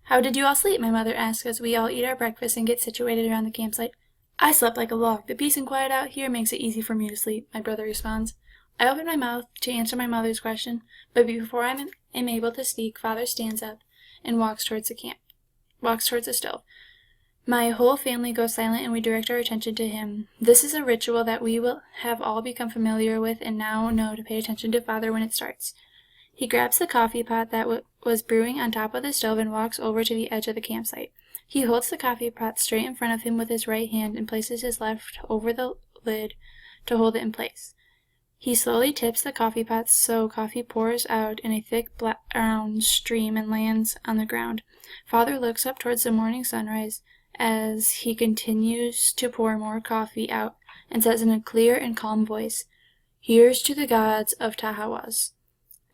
"How did you all sleep?" my mother asks as we all eat our breakfast and get situated around the campsite. "I slept like a log. The peace and quiet out here makes it easy for me to sleep," my brother responds. I open my mouth to answer my mother's question, but before I am able to speak, Father stands up and walks towards the stove. My whole family goes silent and we direct our attention to him. This is a ritual that we will have all become familiar with and now know to pay attention to Father when it starts. He grabs the coffee pot that was brewing on top of the stove and walks over to the edge of the campsite. He holds the coffee pot straight in front of him with his right hand and places his left over the lid to hold it in place. He slowly tips the coffee pot so coffee pours out in a thick brown stream and lands on the ground. Father looks up towards the morning sunrise as he continues to pour more coffee out and says in a clear and calm voice, "Here's to the gods of Tahawus."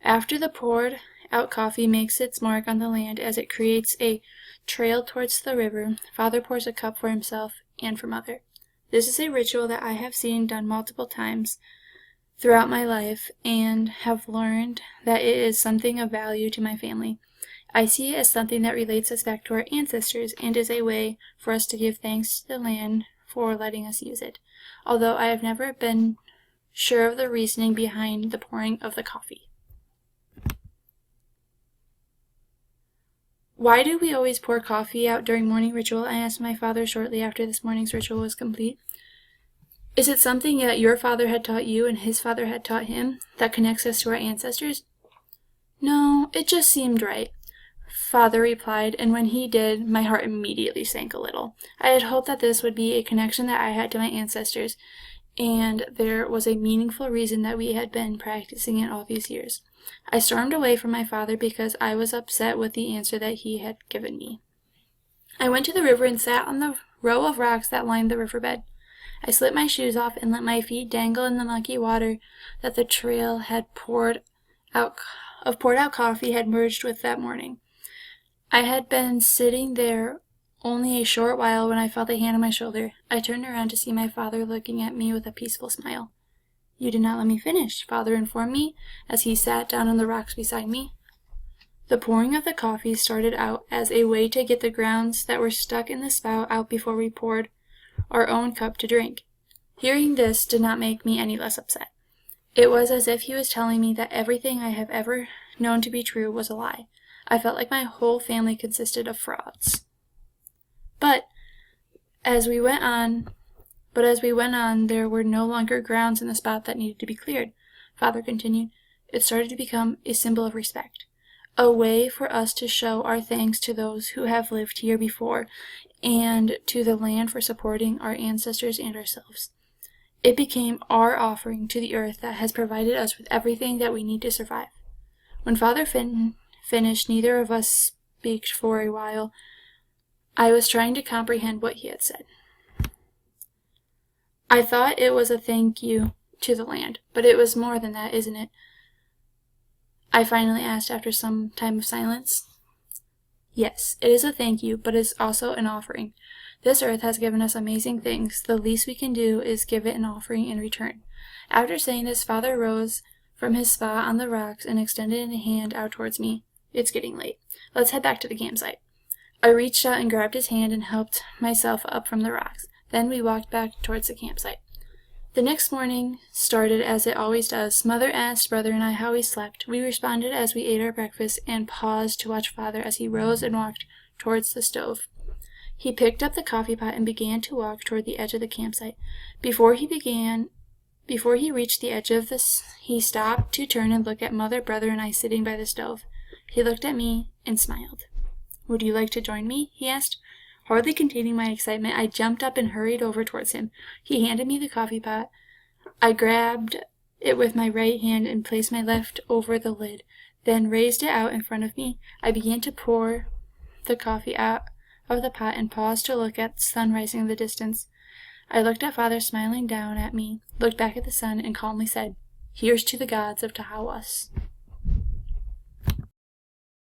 After the poured out coffee makes its mark on the land as it creates a trail towards the river, Father pours a cup for himself and for Mother. This is a ritual that I have seen done multiple times throughout my life and have learned that it is something of value to my family. I see it as something that relates us back to our ancestors and is a way for us to give thanks to the land for letting us use it, although I have never been sure of the reasoning behind the pouring of the coffee. "Why do we always pour coffee out during morning ritual?" I asked my father shortly after this morning's ritual was complete. "Is it something that your father had taught you and his father had taught him that connects us to our ancestors?" "No, it just seemed right," Father replied, and when he did, my heart immediately sank a little. I had hoped that this would be a connection that I had to my ancestors, and there was a meaningful reason that we had been practicing it all these years. I stormed away from my father because I was upset with the answer that he had given me. I went to the river and sat on the row of rocks that lined the riverbed. I slipped my shoes off and let my feet dangle in the mucky water that the trail had poured out coffee had merged with that morning. I had been sitting there only a short while when I felt a hand on my shoulder. I turned around to see my father looking at me with a peaceful smile. "You did not let me finish," Father informed me as he sat down on the rocks beside me. The pouring of the coffee started out as a way to get the grounds that were stuck in the spout out before we poured our own cup to drink. Hearing this did not make me any less upset. It was as if he was telling me that everything I have ever known to be true was a lie. I felt like my whole family consisted of frauds. But as we went on, there were no longer grounds in the spot that needed to be cleared. Father continued, "It started to become a symbol of respect, a way for us to show our thanks to those who have lived here before and to the land for supporting our ancestors and ourselves. It became our offering to the earth that has provided us with everything that we need to survive." When Father finished, neither of us spoke for a while. I was trying to comprehend what he had said. "I thought it was a thank you to the land, but it was more than that, isn't it?" I finally asked after some time of silence. "Yes, it is a thank you, but it is also an offering. This earth has given us amazing things. The least we can do is give it an offering in return." After saying this, Father rose from his spot on the rocks and extended a hand out towards me. "It's getting late. Let's head back to the campsite." I reached out and grabbed his hand and helped myself up from the rocks. Then we walked back towards the campsite. The next morning started as it always does. Mother asked Brother and I how we slept. We responded as we ate our breakfast and paused to watch Father as he rose and walked towards the stove. He picked up the coffee pot and began to walk toward the edge of the campsite. Before he reached the edge of this, he stopped to turn and look at Mother, Brother, and I sitting by the stove. He looked at me and smiled. "Would you like to join me?" he asked. Hardly containing my excitement, I jumped up and hurried over towards him. He handed me the coffee pot. I grabbed it with my right hand and placed my left over the lid, then raised it out in front of me. I began to pour the coffee out of the pot and paused to look at the sun rising in the distance. I looked at Father smiling down at me, looked back at the sun, and calmly said, "Here's to the gods of Tahawus."